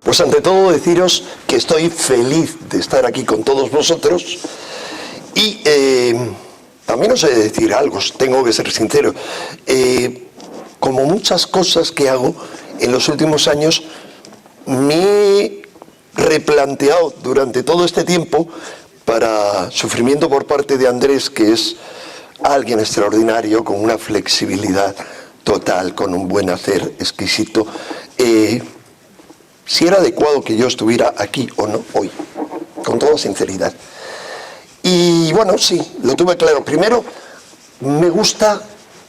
Pues ante todo deciros que estoy feliz de estar aquí con todos vosotros y también os he de decir algo, tengo que ser sincero, como muchas cosas que hago en los últimos años me he replanteado durante todo este tiempo para sufrimiento por parte de Andrés, que es alguien extraordinario, con una flexibilidad total, con un buen hacer exquisito, si era adecuado que yo estuviera aquí o no hoy, con toda sinceridad. Y bueno, sí, lo tuve claro. Primero, me gusta,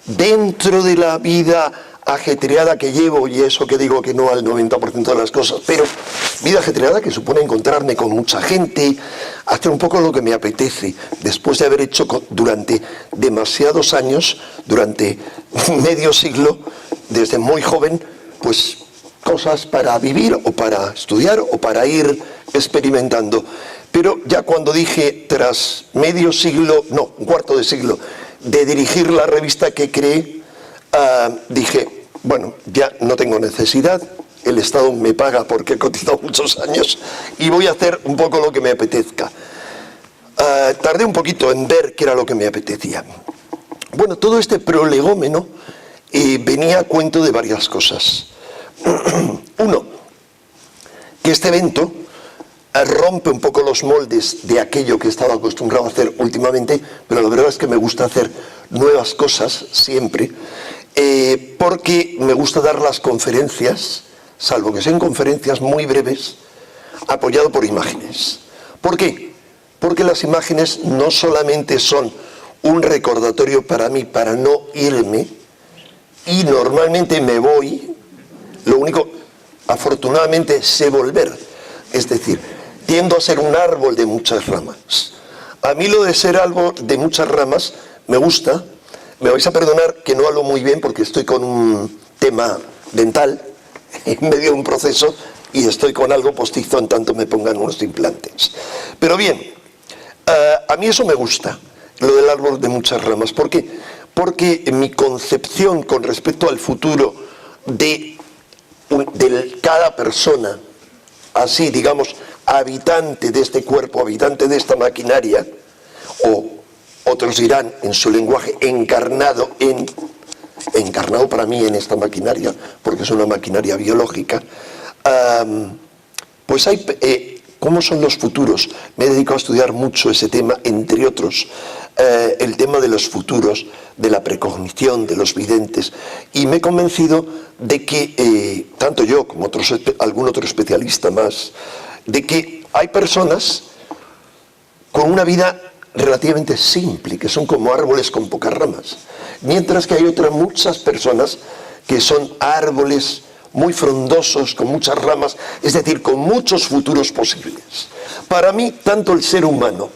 dentro de la vida ajetreada que llevo, y eso que digo que no al 90% de las cosas, pero vida ajetreada que supone encontrarme con mucha gente, hacer un poco lo que me apetece, después de haber hecho durante demasiados años, durante medio siglo, desde muy joven, pues cosas para vivir o para estudiar o para ir experimentando. Pero ya cuando dije, tras medio siglo, no, un cuarto de siglo, de dirigir la revista que creé, dije, bueno, ya no tengo necesidad, el Estado me paga porque he cotizado muchos años y voy a hacer un poco lo que me apetezca. Tardé un poquito en ver qué era lo que me apetecía. Bueno, todo este prolegómeno venía a cuento de varias cosas. Uno, que este evento rompe un poco los moldes de aquello que estaba acostumbrado a hacer últimamente, pero la verdad es que me gusta hacer nuevas cosas siempre, porque me gusta dar las conferencias, salvo que sean conferencias muy breves, apoyado por imágenes. ¿Por qué? Porque las imágenes no solamente son un recordatorio para mí, para no irme, y normalmente me voy. Lo único, afortunadamente, sé volver. Es decir, tiendo a ser un árbol de muchas ramas. A mí lo de ser árbol de muchas ramas me gusta. Me vais a perdonar que no hablo muy bien porque estoy con un tema dental en medio de un proceso y estoy con algo postizo en tanto me pongan unos implantes. Pero bien, a mí eso me gusta, lo del árbol de muchas ramas. ¿Por qué? Porque mi concepción con respecto al futuro de cada persona, así digamos, habitante de este cuerpo, habitante de esta maquinaria, o otros dirán en su lenguaje encarnado para mí en esta maquinaria, porque es una maquinaria biológica, pues hay, ¿cómo son los futuros? Me he dedicado a estudiar mucho ese tema, entre otros, el tema de los futuros, de la precognición, de los videntes, y me he convencido de que, tanto yo como algún otro especialista más, de que hay personas con una vida relativamente simple, que son como árboles con pocas ramas, mientras que hay otras muchas personas que son árboles muy frondosos, con muchas ramas, es decir, con muchos futuros posibles. Para mí, tanto el ser humano,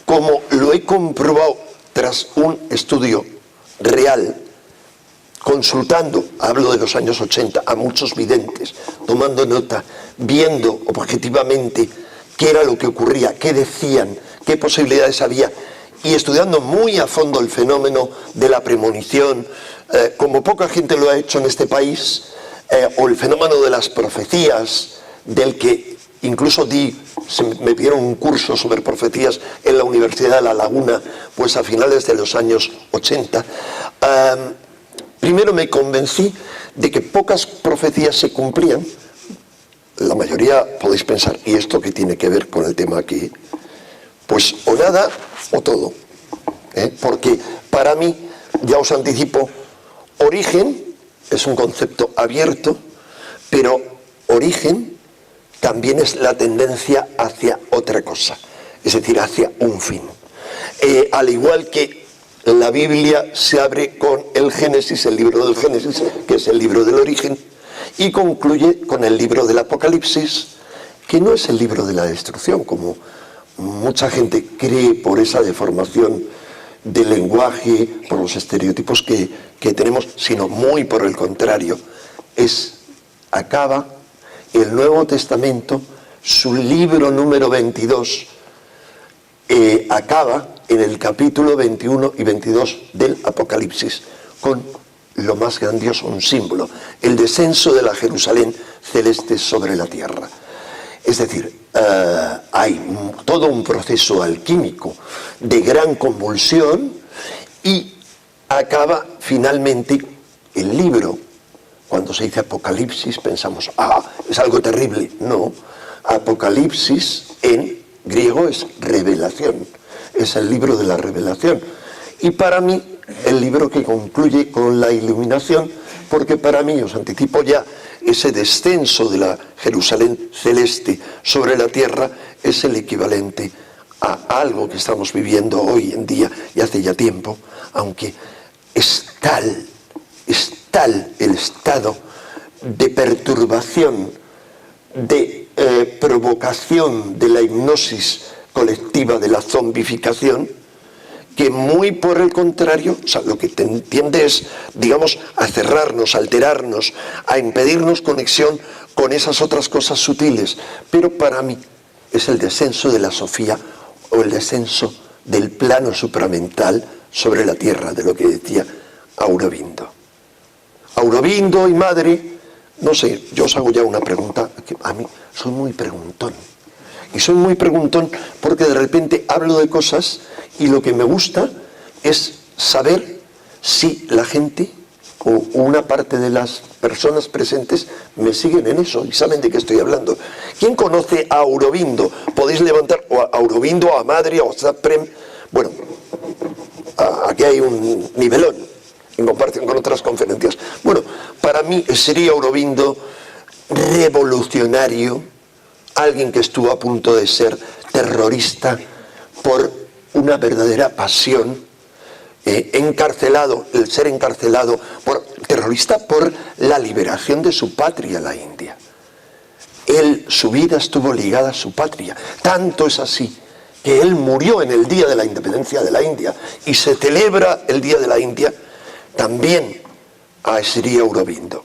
como lo he comprobado tras un estudio real, consultando, hablo de los años 80, a muchos videntes, tomando nota, viendo objetivamente qué era lo que ocurría, qué decían, qué posibilidades había, y estudiando muy a fondo el fenómeno de la premonición, como poca gente lo ha hecho en este país, o el fenómeno de las profecías, del que incluso me dieron un curso sobre profecías en la Universidad de La Laguna, pues a finales de los años 80. Primero me convencí de que pocas profecías se cumplían. La mayoría podéis pensar, ¿y esto qué tiene que ver con el tema aquí? Pues o nada o todo. Porque para mí, ya os anticipo, origen es un concepto abierto, pero origen también es la tendencia hacia otra cosa, es decir, hacia un fin. Al igual que la Biblia se abre con el Génesis, el libro del Génesis, que es el libro del origen, y concluye con el libro del Apocalipsis, que no es el libro de la destrucción, como mucha gente cree por esa deformación del lenguaje, por los estereotipos que tenemos, sino muy por el contrario. Acaba el Nuevo Testamento, su libro número 22, acaba en el capítulo 21 y 22 del Apocalipsis, con lo más grandioso, un símbolo, el descenso de la Jerusalén celeste sobre la tierra. Es decir, hay todo un proceso alquímico de gran convulsión y acaba finalmente el libro. Cuando se dice Apocalipsis pensamos, es algo terrible. No, Apocalipsis en griego es revelación, es el libro de la revelación. Y para mí, el libro que concluye con la iluminación, porque para mí, os anticipo ya, ese descenso de la Jerusalén celeste sobre la tierra es el equivalente a algo que estamos viviendo hoy en día y hace ya tiempo, aunque es tal el estado de perturbación, de provocación de la hipnosis colectiva, de la zombificación, que muy por el contrario, o sea, lo que tiende es, digamos, a cerrarnos, a alterarnos, a impedirnos conexión con esas otras cosas sutiles. Pero para mí es el descenso de la Sofía o el descenso del plano supramental sobre la tierra, de lo que decía Aurobindo. Aurobindo y madre, no sé, yo os hago ya una pregunta, que a mí soy muy preguntón. Y soy muy preguntón porque de repente hablo de cosas y lo que me gusta es saber si la gente o una parte de las personas presentes me siguen en eso y saben de qué estoy hablando. ¿Quién conoce a Aurobindo? Podéis levantar o a Aurobindo, a Madre, o a Zaprem. Bueno, aquí hay un nivelón en comparación con otras conferencias. Bueno, para mí sería Aurobindo revolucionario, alguien que estuvo a punto de ser terrorista por una verdadera pasión, encarcelado, el ser encarcelado, terrorista por la liberación de su patria, la India. Su vida estuvo ligada a su patria, tanto es así que él murió en el día de la independencia de la India y se celebra el día de la India también a Sri Aurobindo.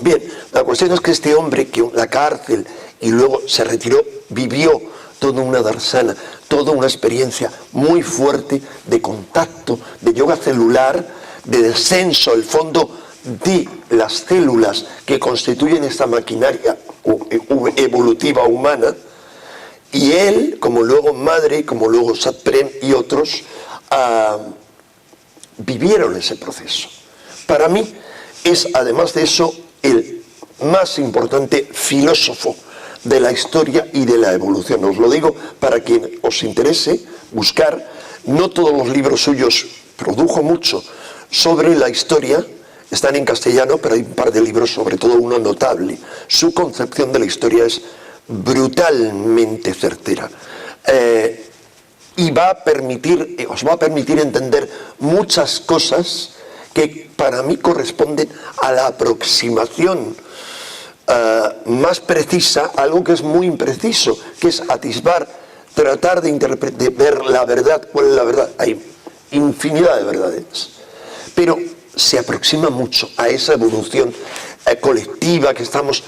Bien, la cuestión es que este hombre, que la cárcel y luego se retiró, vivió toda una darsana, toda una experiencia muy fuerte de contacto, de yoga celular, de descenso al fondo de las células que constituyen esta maquinaria evolutiva humana, y él, como luego Madre, como luego Satprem y otros, vivieron ese proceso. Para mí es, además de eso, el más importante filósofo de la historia y de la evolución. Os lo digo para quien os interese buscar. No todos los libros suyos, produjo mucho sobre la historia, están en castellano, pero hay un par de libros, sobre todo uno notable. Su concepción de la historia es brutalmente certera. Y os va a permitir entender muchas cosas que para mí corresponden a la aproximación más precisa, algo que es muy impreciso, que es atisbar, tratar de ver la verdad. ¿Cuál es la verdad? Hay infinidad de verdades, pero se aproxima mucho a esa evolución colectiva que estamos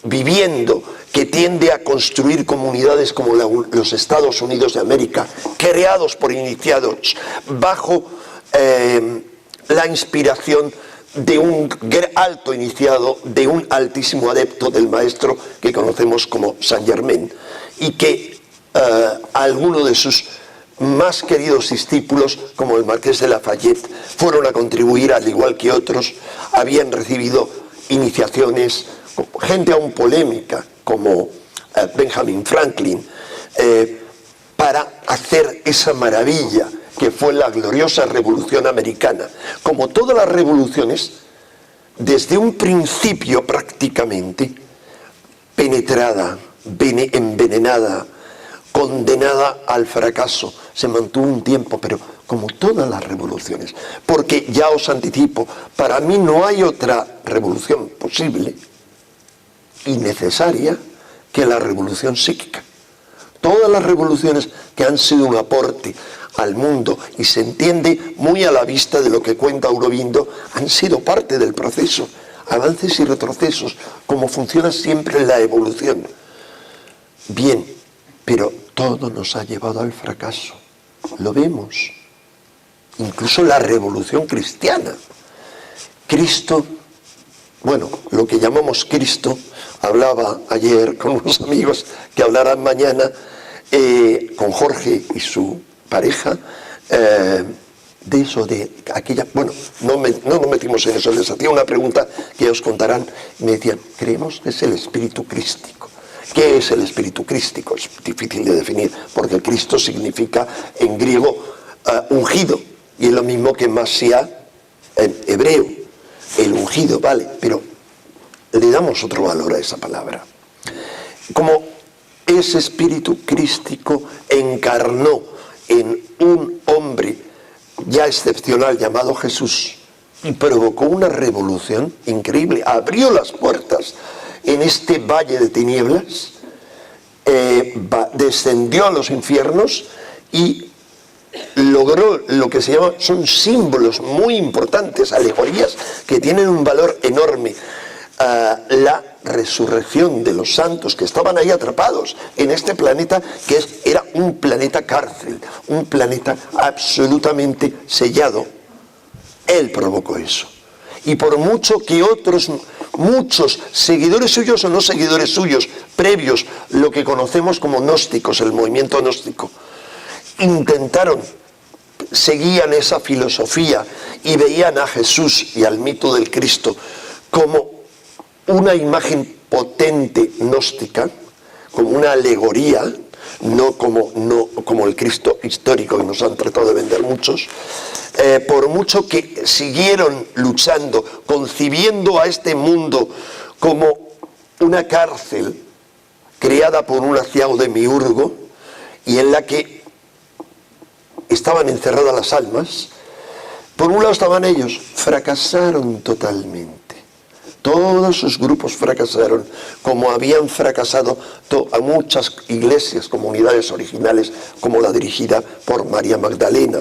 viviendo, que tiende a construir comunidades como los Estados Unidos de América, creados por iniciados, bajo la inspiración de un alto iniciado, de un altísimo adepto del maestro que conocemos como Saint Germain, y que algunos de sus más queridos discípulos, como el Marqués de Lafayette, fueron a contribuir, al igual que otros, habían recibido iniciaciones, gente aún polémica, como Benjamin Franklin, para hacer esa maravilla que fue la gloriosa Revolución Americana. Como todas las revoluciones, desde un principio prácticamente penetrada, envenenada, condenada al fracaso, se mantuvo un tiempo, pero como todas las revoluciones, porque ya os anticipo, para mí no hay otra revolución posible y necesaria que la revolución psíquica. Todas las revoluciones que han sido un aporte al mundo, y se entiende muy a la vista de lo que cuenta Aurobindo, han sido parte del proceso, avances y retrocesos, como funciona siempre la evolución. Bien, pero todo nos ha llevado al fracaso. lo vemos. Incluso la revolución cristiana. Cristo, bueno, lo que llamamos Cristo, hablaba ayer con unos amigos que hablarán mañana, con Jorge y su pareja, de eso, de aquella, bueno, no nos metimos en eso, les hacía una pregunta que os contarán, y me decían, creemos que es el espíritu crístico. ¿Qué es el espíritu crístico? Es difícil de definir, porque Cristo significa en griego ungido, y es lo mismo que Mashiach en hebreo, el ungido, vale, pero le damos otro valor a esa palabra. Como ese espíritu crístico encarnó en un hombre ya excepcional llamado Jesús y provocó una revolución increíble, abrió las puertas en este valle de tinieblas, descendió a los infiernos y logró lo que se llama, son símbolos muy importantes, alegorías que tienen un valor enorme. La resurrección de los santos que estaban ahí atrapados en este planeta que era un planeta cárcel, un planeta absolutamente sellado. Él provocó eso. Y por mucho que otros, muchos seguidores suyos o no seguidores suyos, previos, lo que conocemos como gnósticos, el movimiento gnóstico, seguían esa filosofía y veían a Jesús y al mito del Cristo como una imagen potente gnóstica, como una alegoría, no como el Cristo histórico que nos han tratado de vender muchos, por mucho que siguieron luchando, concibiendo a este mundo como una cárcel creada por un aciago demiurgo y en la que estaban encerradas las almas. Por un lado estaban ellos, fracasaron totalmente. Todos sus grupos fracasaron, como habían fracasado a muchas iglesias, comunidades originales, como la dirigida por María Magdalena,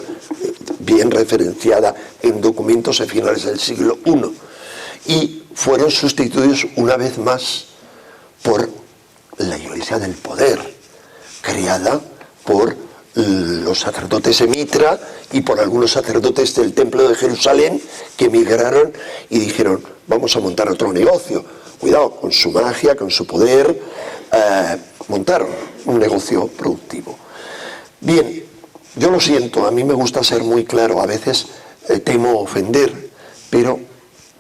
bien referenciada en documentos de finales del siglo I. Y fueron sustituidos una vez más por la Iglesia del Poder, creada por los sacerdotes de Mitra y por algunos sacerdotes del Templo de Jerusalén que emigraron y dijeron, vamos a montar otro negocio. Cuidado, con su magia, con su poder, montaron un negocio productivo. Bien, yo lo siento, a mí me gusta ser muy claro, a veces temo ofender, pero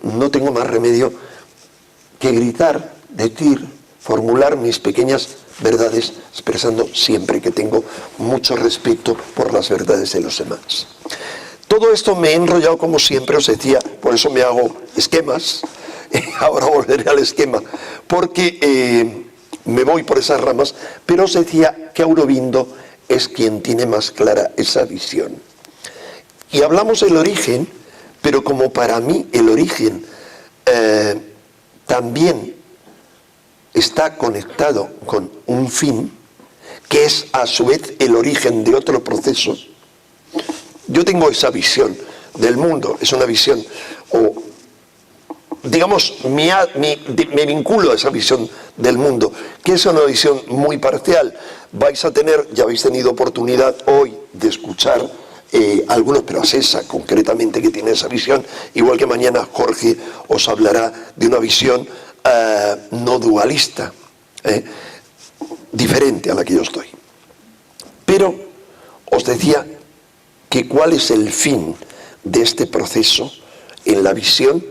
no tengo más remedio que gritar, decir, formular mis pequeñas verdades, expresando siempre que tengo mucho respeto por las verdades de los demás. Todo esto me he enrollado como siempre, os decía, por eso me hago esquemas, ahora volveré al esquema, porque me voy por esas ramas, pero os decía que Aurobindo es quien tiene más clara esa visión. Y hablamos del origen, pero como para mí el origen también está conectado con un fin, que es a su vez el origen de otro proceso. Yo tengo esa visión del mundo, es una visión, o digamos, me vinculo a esa visión del mundo, que es una visión muy parcial. Vais a tener, ya habéis tenido oportunidad hoy de escuchar algunos, pero es esa concretamente que tiene esa visión, igual que mañana Jorge os hablará de una visión no dualista, diferente a la que yo estoy. Pero os decía que cuál es el fin de este proceso en la visión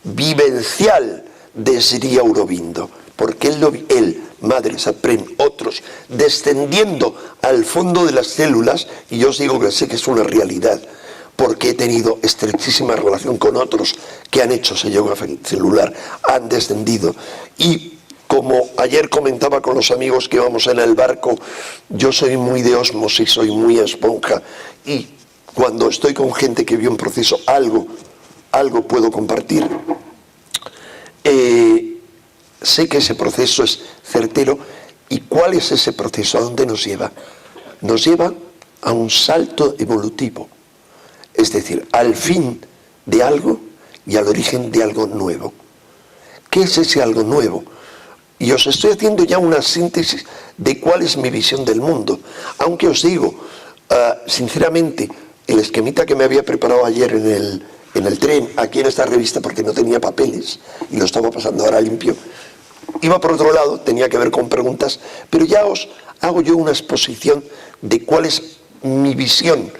vivencial de Sri Aurobindo, porque él, Madre Saprem, otros, descendiendo al fondo de las células, y yo os digo que sé que es una realidad, porque he tenido estrechísima relación con otros que han hecho ese yoga celular, han descendido. Y como ayer comentaba con los amigos que íbamos en el barco, yo soy muy de ósmosis, soy muy esponja, y cuando estoy con gente que vio un proceso, algo puedo compartir. Sé que ese proceso es certero. ¿Y cuál es ese proceso? ¿A dónde nos lleva? Nos lleva a un salto evolutivo. Es decir, al fin de algo y al origen de algo nuevo. ¿Qué es ese algo nuevo? Y os estoy haciendo ya una síntesis de cuál es mi visión del mundo. Aunque os digo, Sinceramente, el esquemita que me había preparado ayer en el tren, aquí en esta revista, porque no tenía papeles y lo estaba pasando ahora limpio, iba por otro lado, tenía que ver con preguntas, pero ya os hago yo una exposición de cuál es mi visión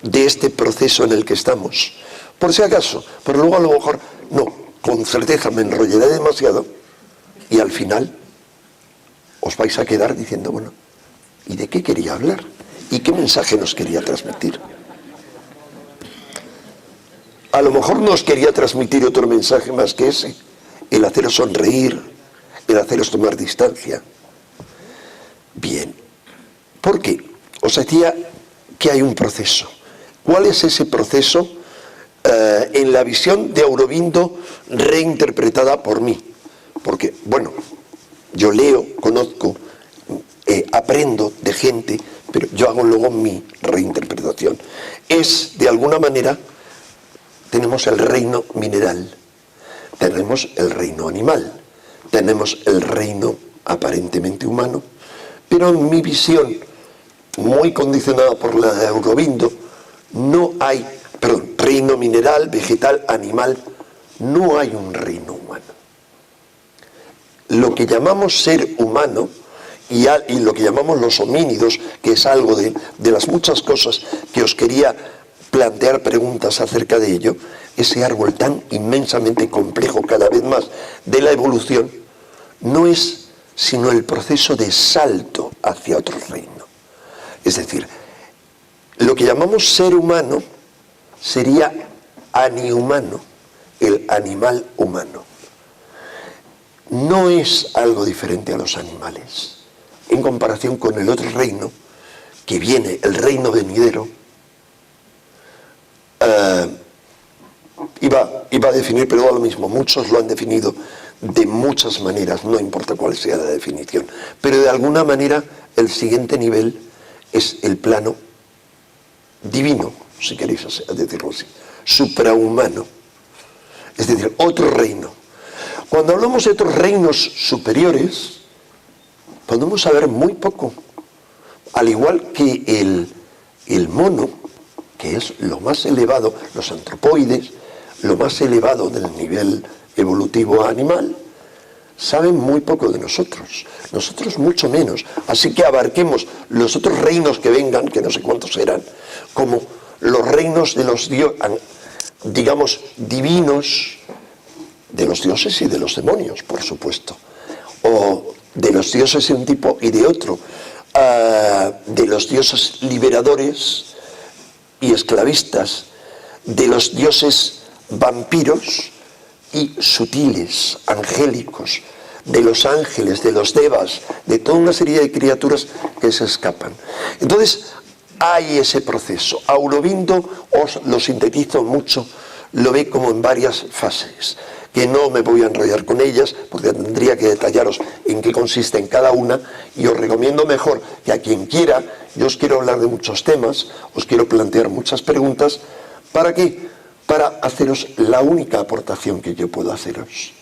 de este proceso en el que estamos. Por si acaso, pero luego a lo mejor, no, con certeza me enrollaré demasiado y al final os vais a quedar diciendo, bueno, ¿y de qué quería hablar? ¿Y qué mensaje nos quería transmitir? A lo mejor nos quería transmitir otro mensaje más que ese, el haceros sonreír, el haceros tomar distancia. Bien, ¿por qué? Os decía que hay un proceso. ¿Cuál es ese proceso en la visión de Aurobindo reinterpretada por mí? Porque, bueno, yo leo, conozco, aprendo de gente, pero yo hago luego mi reinterpretación. Es, de alguna manera, tenemos el reino mineral, tenemos el reino animal, tenemos el reino aparentemente humano, pero en mi visión, muy condicionada por la de Aurobindo, no hay, reino mineral, vegetal, animal, no hay un reino humano. Lo que llamamos ser humano y lo que llamamos los homínidos, que es algo de las muchas cosas que os quería plantear preguntas acerca de ello, ese árbol tan inmensamente complejo cada vez más de la evolución, no es sino el proceso de salto hacia otro reino. Es decir, lo que llamamos ser humano sería anihumano, el animal humano. No es algo diferente a los animales, en comparación con el otro reino que viene, el reino venidero. Iba a definir, pero da lo mismo, muchos lo han definido de muchas maneras, no importa cuál sea la definición, pero de alguna manera el siguiente nivel es el plano divino, si queréis decirlo así, suprahumano, es decir, otro reino. Cuando hablamos de otros reinos superiores, podemos saber muy poco, al igual que el mono, que es lo más elevado, los antropoides, lo más elevado del nivel evolutivo animal, saben muy poco de nosotros mucho menos. Así que abarquemos los otros reinos que vengan, que no sé cuántos serán, como los reinos de los digamos, divinos, de los dioses y de los demonios, por supuesto, o de los dioses de un tipo y de otro, de los dioses liberadores y esclavistas, de los dioses vampiros y sutiles, angélicos, de los ángeles, de los devas, de toda una serie de criaturas que se escapan. Entonces, hay ese proceso. Aurobindo, os lo sintetizo mucho, lo ve como en varias fases, que no me voy a enrollar con ellas, porque tendría que detallaros en qué consiste en cada una, y os recomiendo mejor que a quien quiera, yo os quiero hablar de muchos temas, os quiero plantear muchas preguntas, ¿para qué? Para haceros la única aportación que yo puedo haceros,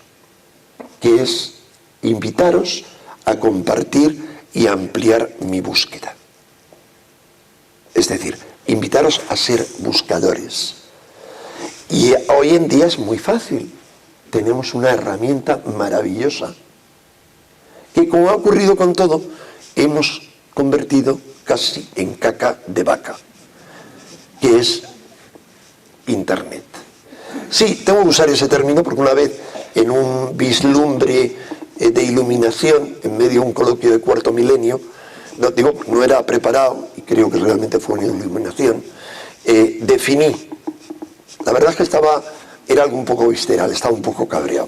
que es invitaros a compartir y ampliar mi búsqueda. Es decir, invitaros a ser buscadores. Y hoy en día es muy fácil. Tenemos una herramienta maravillosa que, como ha ocurrido con todo, hemos convertido casi en caca de vaca, que es Internet. Sí, tengo que usar ese término porque una vez en un vislumbre de iluminación en medio de un coloquio de cuarto milenio, no era preparado, y creo que realmente fue una iluminación, definí, la verdad es que era algo un poco visceral, estaba un poco cabreado,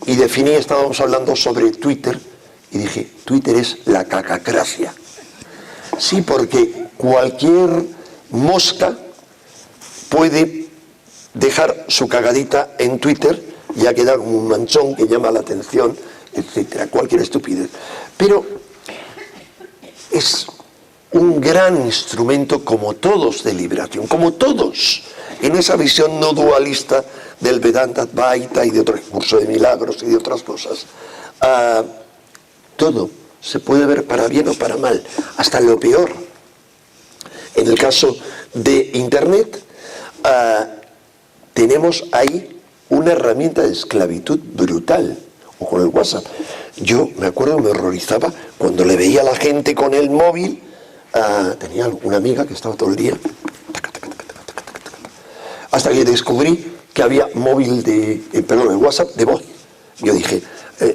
y definí, estábamos hablando sobre Twitter, y dije, Twitter es la cacacracia. Sí, porque cualquier mosca puede dejar su cagadita en Twitter y ha quedado como un manchón que llama la atención, etcétera, cualquier estupidez. Pero es un gran instrumento, como todos, de liberación, como todos, en esa visión no dualista del Vedanta Advaita y de otro curso de milagros y de otras cosas. Todo se puede ver para bien o para mal, hasta lo peor. En el caso de Internet, tenemos ahí una herramienta de esclavitud brutal, o con el WhatsApp. Yo me acuerdo, me horrorizaba cuando le veía a la gente con el móvil. Tenía una amiga que estaba todo el día, hasta que descubrí que había móvil el WhatsApp de voz. Yo dije,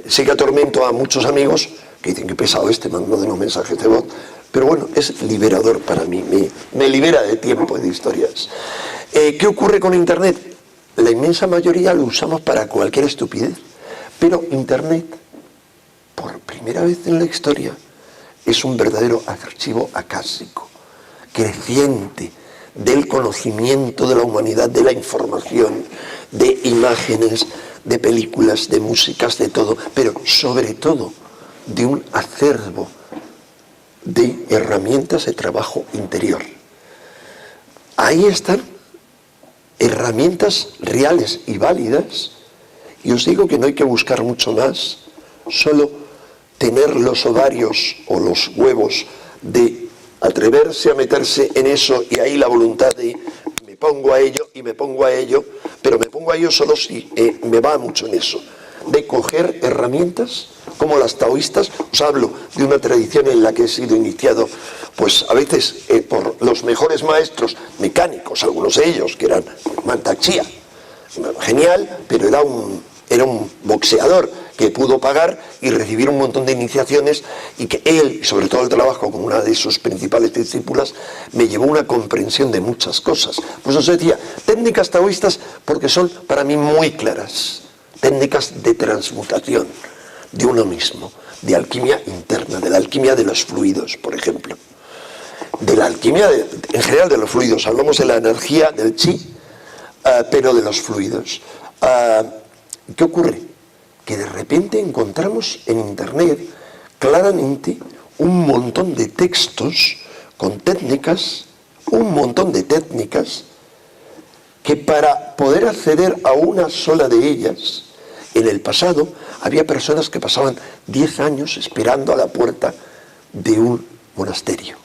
sé que atormento a muchos amigos que dicen que pesado mandando unos mensajes de voz, pero bueno, es liberador para mí, me libera de tiempo, de historias. ¿Qué ocurre con Internet? La inmensa mayoría lo usamos para cualquier estupidez, pero Internet, por primera vez en la historia, es un verdadero archivo acásico, creciente, del conocimiento de la humanidad, de la información, de imágenes, de películas, de músicas, de todo, pero sobre todo de un acervo de herramientas de trabajo interior. Ahí están herramientas reales y válidas, y os digo que no hay que buscar mucho más, solo tener los ovarios o los huevos de atreverse a meterse en eso, y ahí la voluntad de me pongo a ello y me pongo a ello, pero me pongo a ello solo si me va mucho en eso, de coger herramientas como las taoístas. Os hablo de una tradición en la que he sido iniciado, pues a veces por los mejores maestros mecánicos, algunos de ellos que eran Mantak Chia, genial, pero era un boxeador que pudo pagar y recibir un montón de iniciaciones, y que él, y sobre todo el trabajo con una de sus principales discípulas, me llevó una comprensión de muchas cosas. Pues os decía, técnicas taoístas porque son para mí muy claras, técnicas de transmutación de uno mismo, de alquimia interna, de la alquimia de los fluidos, por ejemplo, de la alquimia en general de los fluidos. Hablamos de la energía, del chi, pero de los fluidos. ¿Qué ocurre? Que de repente encontramos en Internet claramente un montón de textos con técnicas, un montón de técnicas, que para poder acceder a una sola de ellas, en el pasado había personas que pasaban 10 años esperando a la puerta de un monasterio.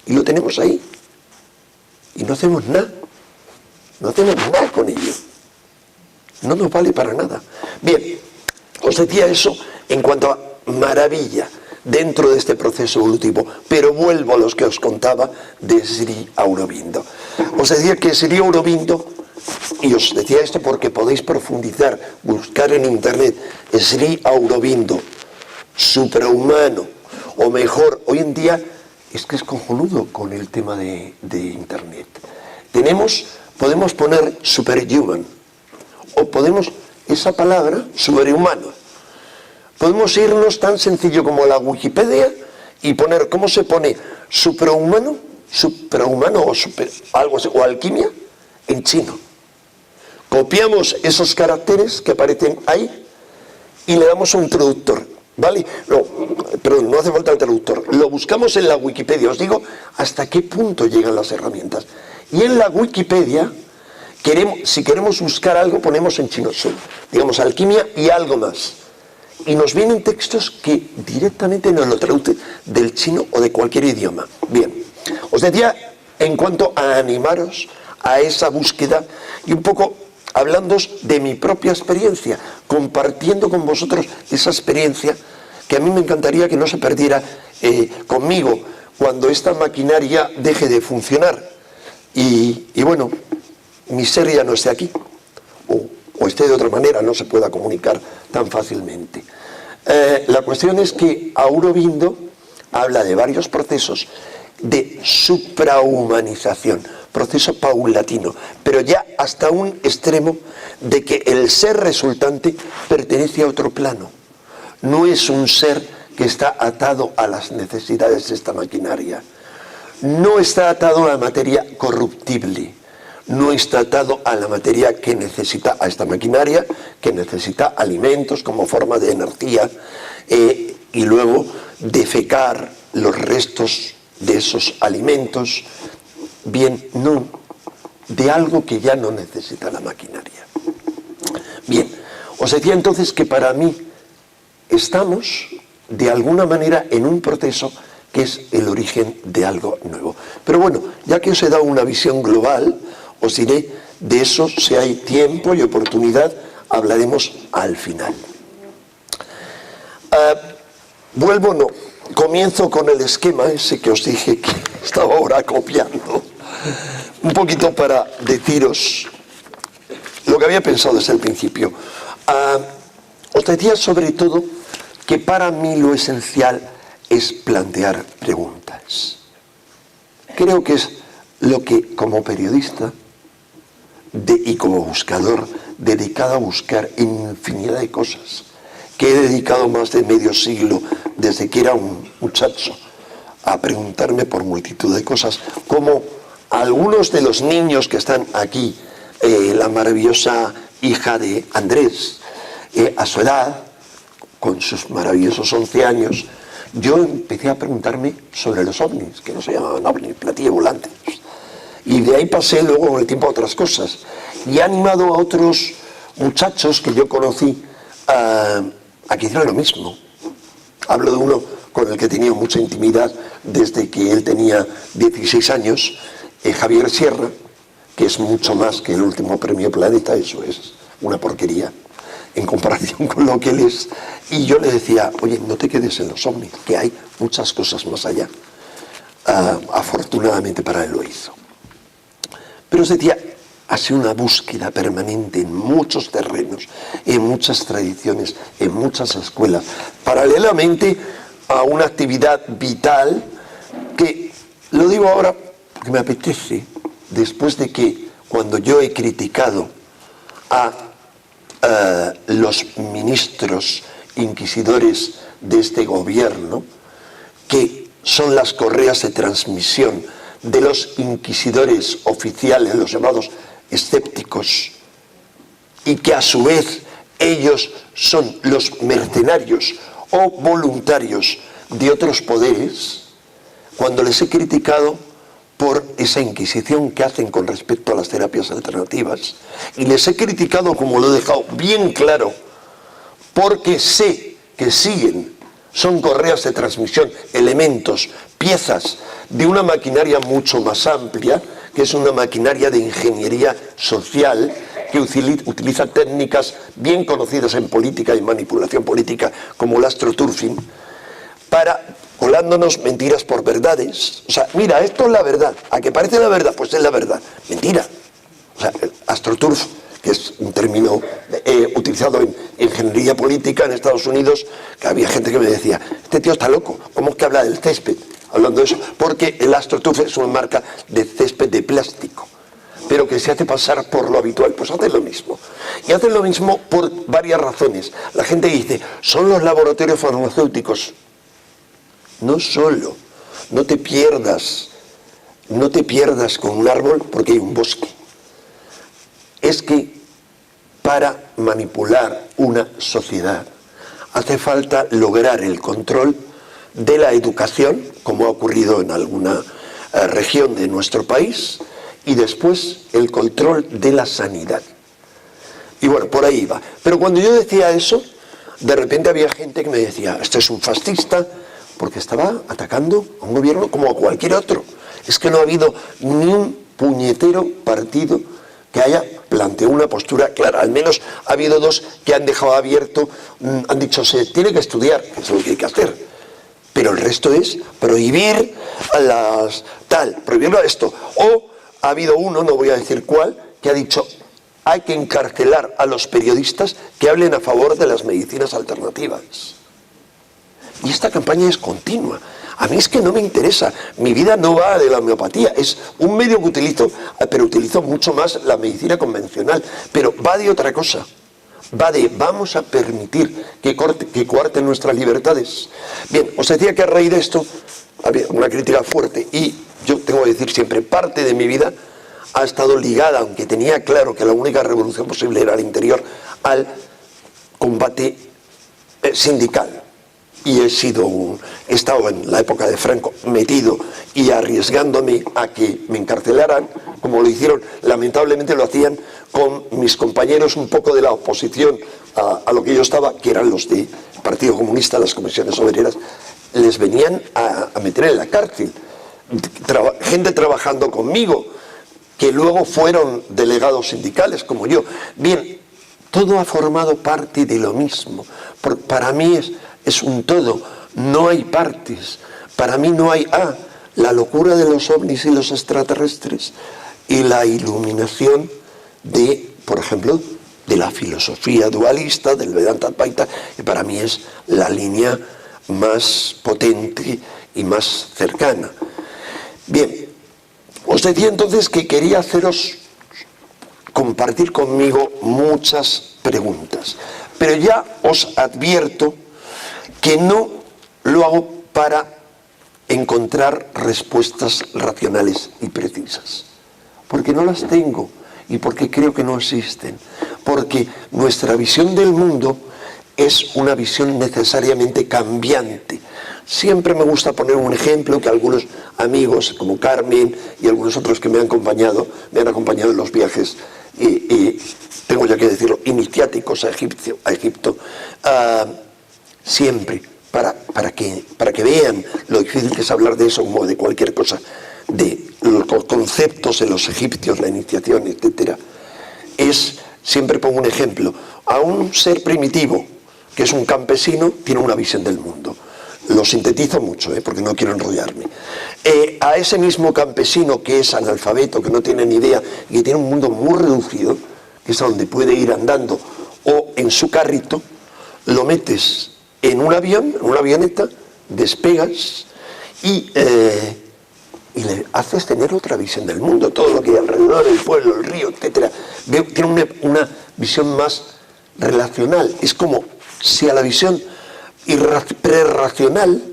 Y lo tenemos ahí. Y no hacemos nada. No hacemos nada con ello. No nos vale para nada. Bien, os decía eso en cuanto a maravilla dentro de este proceso evolutivo, pero vuelvo a los que os contaba de Sri Aurobindo. Os decía que Sri Aurobindo, y os decía esto porque podéis profundizar, buscar en Internet Sri Aurobindo, suprahumano, o mejor, hoy en día es que es cojonudo con el tema de Internet. Podemos poner superhuman, o podemos, esa palabra, superhumano. Podemos irnos tan sencillo como a la Wikipedia y poner, ¿cómo se pone? Suprahumano o algo así, o alquimia en chino. Copiamos esos caracteres que aparecen ahí y le damos un traductor, ¿vale? No hace falta el traductor. Lo buscamos en la Wikipedia. Os digo hasta qué punto llegan las herramientas. Y en la Wikipedia, si queremos buscar algo, ponemos en chino, digamos alquimia y algo más. Y nos vienen textos que directamente nos lo traducen del chino o de cualquier idioma. Bien, os decía, en cuanto a animaros a esa búsqueda, y un poco hablándoos de mi propia experiencia, compartiendo con vosotros esa experiencia, que a mí me encantaría que no se perdiera conmigo cuando esta maquinaria deje de funcionar. Y bueno, mi ser ya no esté aquí, o esté de otra manera, no se pueda comunicar tan fácilmente. La cuestión es que Aurobindo habla de varios procesos de suprahumanización, proceso paulatino, pero ya hasta un extremo de que el ser resultante pertenece a otro plano. No es un ser que está atado a las necesidades de esta maquinaria. No está atado a la materia corruptible. No está atado a la materia que necesita, a esta maquinaria, que necesita alimentos como forma de energía, y luego defecar los restos de esos alimentos, bien, no, de algo que ya no necesita la maquinaria. Bien, os decía entonces que para mí estamos, de alguna manera, en un proceso que es el origen de algo nuevo. Pero bueno, ya que os he dado una visión global, os diré de eso, si hay tiempo y oportunidad, hablaremos al final. Comienzo con el esquema ese que os dije que estaba ahora copiando, un poquito para deciros lo que había pensado desde el principio. Os decía sobre todo que para mí lo esencial es plantear preguntas. Creo que es lo que como periodista y como buscador, dedicado a buscar infinidad de cosas, que he dedicado más de medio siglo, desde que era un muchacho, a preguntarme por multitud de cosas, como algunos de los niños que están aquí, la maravillosa hija de Andrés, a su edad, con sus maravillosos 11 años, yo empecé a preguntarme sobre los ovnis, que no se llamaban ovnis, platillos volantes. Y de ahí pasé luego con el tiempo a otras cosas. Y he animado a otros muchachos que yo conocí a que hicieran lo mismo. Hablo de uno con el que he tenido mucha intimidad desde que él tenía 16 años, Javier Sierra, que es mucho más que el último premio Planeta, eso es una porquería en comparación con lo que él es. Y yo le decía, oye, no te quedes en los ovnis, que hay muchas cosas más allá. Afortunadamente para él lo hizo. Pero os decía, ha sido una búsqueda permanente en muchos terrenos, en muchas tradiciones, en muchas escuelas, paralelamente a una actividad vital que, lo digo ahora porque me apetece, después de que cuando yo he criticado a los ministros inquisidores de este gobierno, que son las correas de transmisión de los inquisidores oficiales, los llamados escépticos, y que a su vez ellos son los mercenarios o voluntarios de otros poderes, cuando les he criticado por esa inquisición que hacen con respecto a las terapias alternativas, y les he criticado, como lo he dejado bien claro, porque sé que siguen, son correas de transmisión, elementos, piezas de una maquinaria mucho más amplia, que es una maquinaria de ingeniería social que utiliza técnicas bien conocidas en política y manipulación política, como el astroturfing, para colándonos mentiras por verdades. O sea, mira, esto es la verdad. ¿A que parece la verdad? Pues es la verdad. Mentira. O sea, el astroturf, que es un término utilizado en ingeniería política en Estados Unidos, que había gente que me decía, este tío está loco, ¿cómo es que habla del césped? Hablando de eso, porque el astroturf es una marca de césped de plástico, pero que se hace pasar por lo habitual. Pues hacen lo mismo. Y hacen lo mismo por varias razones. La gente dice, son los laboratorios farmacéuticos. No solo, no te pierdas con un árbol porque hay un bosque. Es que para manipular una sociedad hace falta lograr el control de la educación, como ha ocurrido en alguna región de nuestro país, y después el control de la sanidad. Y bueno, por ahí va. Pero cuando yo decía eso, de repente había gente que me decía, este es un fascista, porque estaba atacando a un gobierno como a cualquier otro. Es que no ha habido ni un puñetero partido que haya planteado una postura clara. Al menos ha habido dos que han dejado abierto, han dicho, se tiene que estudiar, que es lo que hay que hacer. Pero el resto es prohibir a las prohibirlo a esto. O ha habido uno, no voy a decir cuál, que ha dicho, hay que encarcelar a los periodistas que hablen a favor de las medicinas alternativas. Y esta campaña es continua. A mí es que no me interesa. Mi vida no va de la homeopatía. Es un medio que utilizo, pero utilizo mucho más la medicina convencional. Pero va de otra cosa. Va de, vamos a permitir que coarten nuestras libertades. Bien, os decía que a raíz de esto había una crítica fuerte. Y yo tengo que decir siempre, parte de mi vida ha estado ligada, aunque tenía claro que la única revolución posible era al interior, al combate sindical. Y he estado en la época de Franco metido y arriesgándome a que me encarcelaran, como lo hicieron, lamentablemente lo hacían con mis compañeros un poco de la oposición a lo que yo estaba, que eran los del Partido Comunista, las comisiones obreras, les venían a meter en la cárcel. Gente trabajando conmigo, que luego fueron delegados sindicales como yo. Bien, todo ha formado parte de lo mismo. Para mí es un todo, no hay partes. Para mí no hay la locura de los ovnis y los extraterrestres y la iluminación de, por ejemplo, de la filosofía dualista, del Vedanta Advaita, que para mí es la línea más potente y más cercana. Bien, os decía entonces que quería compartir conmigo muchas preguntas, pero ya os advierto que no lo hago para encontrar respuestas racionales y precisas, porque no las tengo y porque creo que no existen, porque nuestra visión del mundo es una visión necesariamente cambiante. Siempre me gusta poner un ejemplo que algunos amigos como Carmen y algunos otros que me han acompañado en los viajes, tengo ya que decirlo, iniciáticos a Egipto, siempre, para que vean lo difícil que es hablar de eso como de cualquier cosa, de los conceptos de los egipcios, la iniciación, etc. Siempre pongo un ejemplo, a un ser primitivo, que es un campesino, tiene una visión del mundo. Lo sintetizo mucho, porque no quiero enrollarme. A ese mismo campesino que es analfabeto, que no tiene ni idea, y que tiene un mundo muy reducido, que es a donde puede ir andando, o en su carrito, lo metes en un avión, en una avioneta, despegas y le haces tener otra visión del mundo, todo lo que hay alrededor, el pueblo, el río, etc. Tiene una visión más relacional. Es como si a la visión prerracional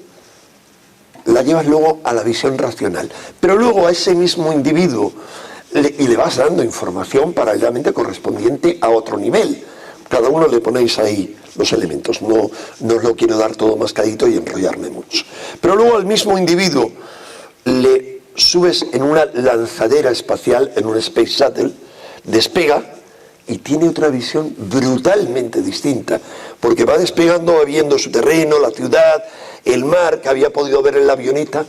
la llevas luego a la visión racional, pero luego a ese mismo individuo le vas dando información paralelamente correspondiente a otro nivel. Cada uno le ponéis ahí los elementos, no os lo quiero dar todo mascadito y enrollarme mucho, pero luego al mismo individuo le subes en una lanzadera espacial, en un Space Shuttle, despega y tiene otra visión brutalmente distinta, porque va despegando, va viendo su terreno, la ciudad, el mar que había podido ver en la avioneta,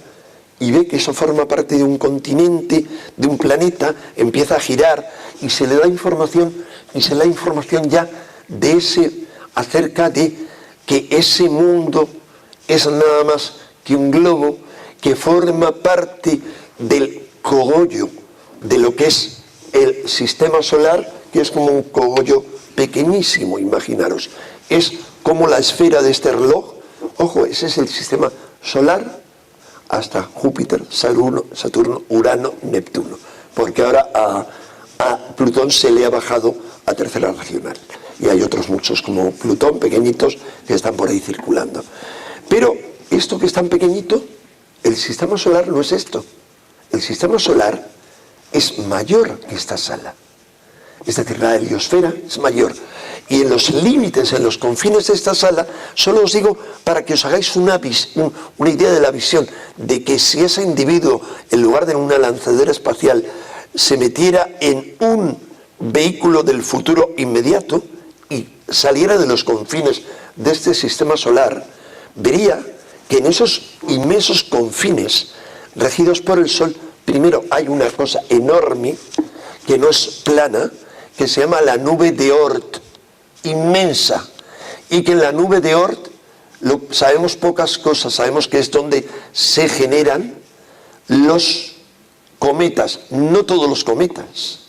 y ve que eso forma parte de un continente, de un planeta, empieza a girar y se le da información, y se le da información ya acerca de que ese mundo es nada más que un globo que forma parte del cogollo de lo que es el sistema solar, que es como un cogollo pequeñísimo, imaginaros. Es como la esfera de este reloj. Ojo, ese es el sistema solar hasta Júpiter, Saturno, Urano, Neptuno. Porque ahora a Plutón se le ha bajado a tercera regional. Y hay otros muchos como Plutón, pequeñitos, que están por ahí circulando. Pero esto que es tan pequeñito, el sistema solar no es esto. El sistema solar es mayor que esta sala. Es decir, la heliosfera es mayor. Y en los límites, en los confines de esta sala, solo os digo para que os hagáis una idea de la visión, de que si ese individuo, en lugar de una lanzadera espacial, se metiera en un vehículo del futuro inmediato y saliera de los confines de este sistema solar, vería que en esos inmensos confines, regidos por el Sol, primero hay una cosa enorme, que no es plana, que se llama la nube de Oort, inmensa, y que en la nube de Oort sabemos pocas cosas, sabemos que es donde se generan los cometas, no todos los cometas,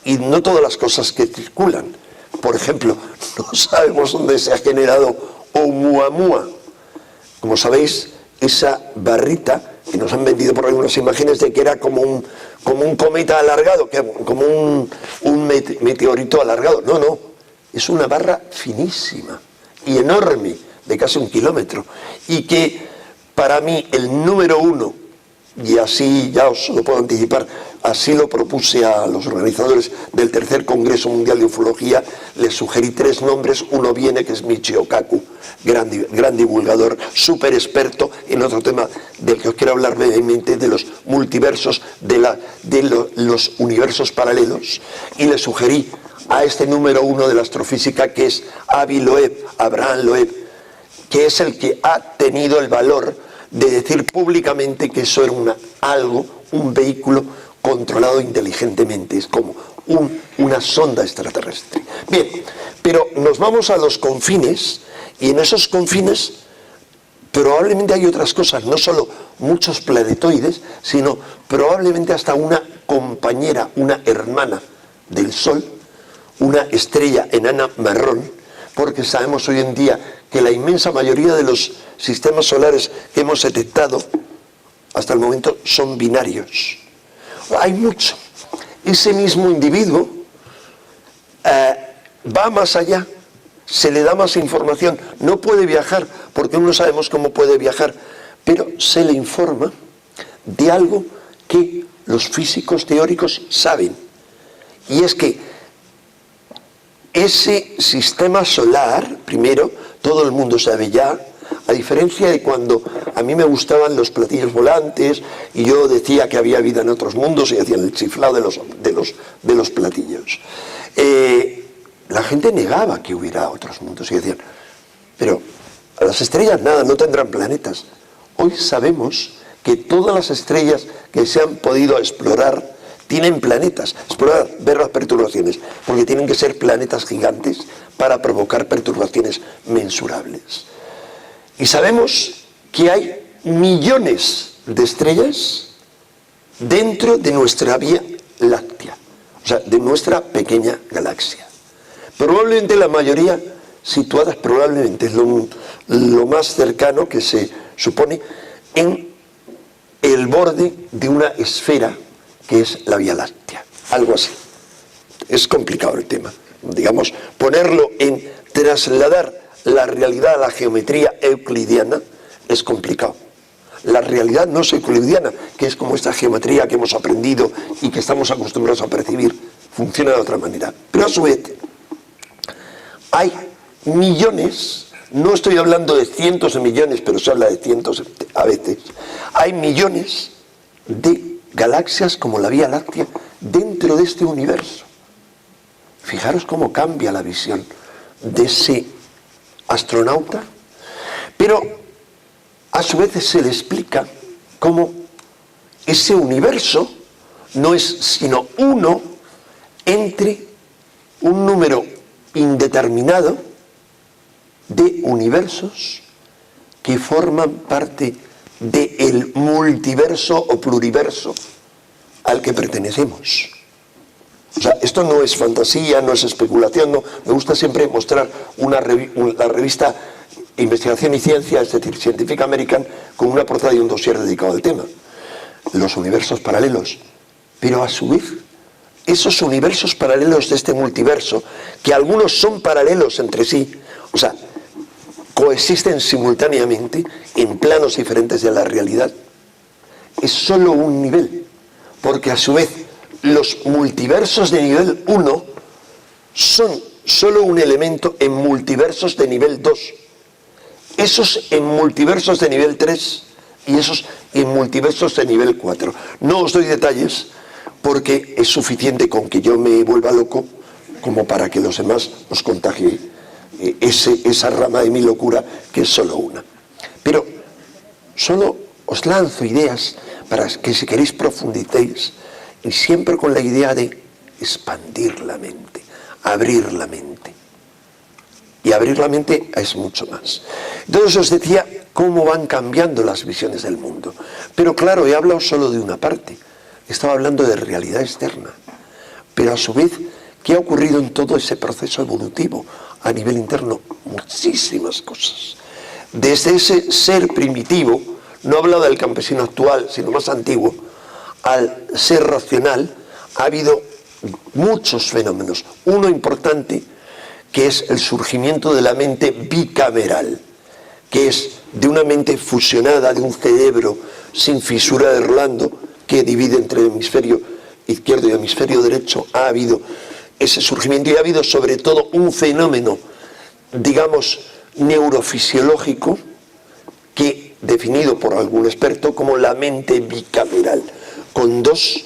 y no todas las cosas que circulan. Por ejemplo, no sabemos dónde se ha generado Oumuamua. Como sabéis, esa barrita que nos han vendido por algunas imágenes de que era como un cometa alargado, como un meteorito alargado. No, es una barra finísima y enorme, de casi 1 kilómetro, y que para mí el número 1, y así ya os lo puedo anticipar, así lo propuse a los organizadores del tercer Congreso Mundial de Ufología, les sugerí 3 nombres. Uno viene, que es Michio Kaku, gran divulgador, súper experto en otro tema del que os quiero hablar brevemente, de los multiversos, de los universos paralelos, y le sugerí a este número 1 de la astrofísica, que es Avi Loeb, Abraham Loeb, que es el que ha tenido el valor de decir públicamente que eso era un vehículo controlado inteligentemente, es como una sonda extraterrestre. Bien, pero nos vamos a los confines, y en esos confines probablemente hay otras cosas, no solo muchos planetoides, sino probablemente hasta una compañera, una hermana del Sol, una estrella enana marrón, porque sabemos hoy en día que la inmensa mayoría de los sistemas solares que hemos detectado hasta el momento son binarios. Hay mucho. Ese mismo individuo va más allá, se le da más información, no puede viajar, porque no sabemos cómo puede viajar, pero se le informa de algo que los físicos teóricos saben, y es que ese sistema solar, primero, todo el mundo sabe ya, a diferencia de cuando a mí me gustaban los platillos volantes y yo decía que había vida en otros mundos y hacían el chiflado de los platillos. La gente negaba que hubiera otros mundos y decían, pero a las estrellas nada, no tendrán planetas. Hoy sabemos que todas las estrellas que se han podido explorar tienen planetas. Explorar, ver las perturbaciones, porque tienen que ser planetas gigantes para provocar perturbaciones mensurables. Y sabemos que hay millones de estrellas dentro de nuestra Vía Láctea, o sea, de nuestra pequeña galaxia. Probablemente la mayoría situadas, probablemente es lo más cercano que se supone, en el borde de una esfera que es la Vía Láctea, algo así. Es complicado el tema, digamos, trasladar la realidad a la geometría euclidiana es complicado. La realidad no es euclidiana, que es como esta geometría que hemos aprendido y que estamos acostumbrados a percibir, funciona de otra manera. Pero a su vez, hay millones, no estoy hablando de cientos de millones, pero se habla de cientos a veces, hay millones de galaxias como la Vía Láctea dentro de este universo. Fijaros cómo cambia la visión de ese astronauta, pero a su vez se le explica cómo ese universo no es sino uno entre un número indeterminado de universos que forman parte del multiverso o pluriverso al que pertenecemos. O sea, esto no es fantasía, no es especulación, no. Me gusta siempre mostrar la revista Investigación y Ciencia, es decir, Scientific American, con una portada y un dossier dedicado al tema. Los universos paralelos. Pero a su vez, esos universos paralelos de este multiverso, que algunos son paralelos entre sí, o sea, coexisten simultáneamente en planos diferentes de la realidad, es solo un nivel, porque a su vez los multiversos de nivel 1 son solo un elemento en multiversos de nivel 2, esos en multiversos de nivel 3 y esos en multiversos de nivel 4. No os doy detalles porque es suficiente con que yo me vuelva loco como para que los demás os contagie esa rama de mi locura, que es solo una. Pero solo os lanzo ideas para que, si queréis, profundicéis, y siempre con la idea de expandir la mente, abrir la mente. Y abrir la mente es mucho más. Entonces os decía cómo van cambiando las visiones del mundo. Pero claro, he hablado solo de una parte. Estaba hablando de realidad externa. Pero a su vez, ¿qué ha ocurrido en todo ese proceso evolutivo a nivel interno? Muchísimas cosas. Desde ese ser primitivo, no hablaba del campesino actual, sino más antiguo, al ser racional, ha habido muchos fenómenos. Uno importante, que es el surgimiento de la mente bicameral, que es de una mente fusionada, de un cerebro sin fisura de Rolando, que divide entre el hemisferio izquierdo y el hemisferio derecho. Ha habido ese surgimiento y ha habido sobre todo un fenómeno, digamos, neurofisiológico, que definido por algún experto como la mente bicameral, con dos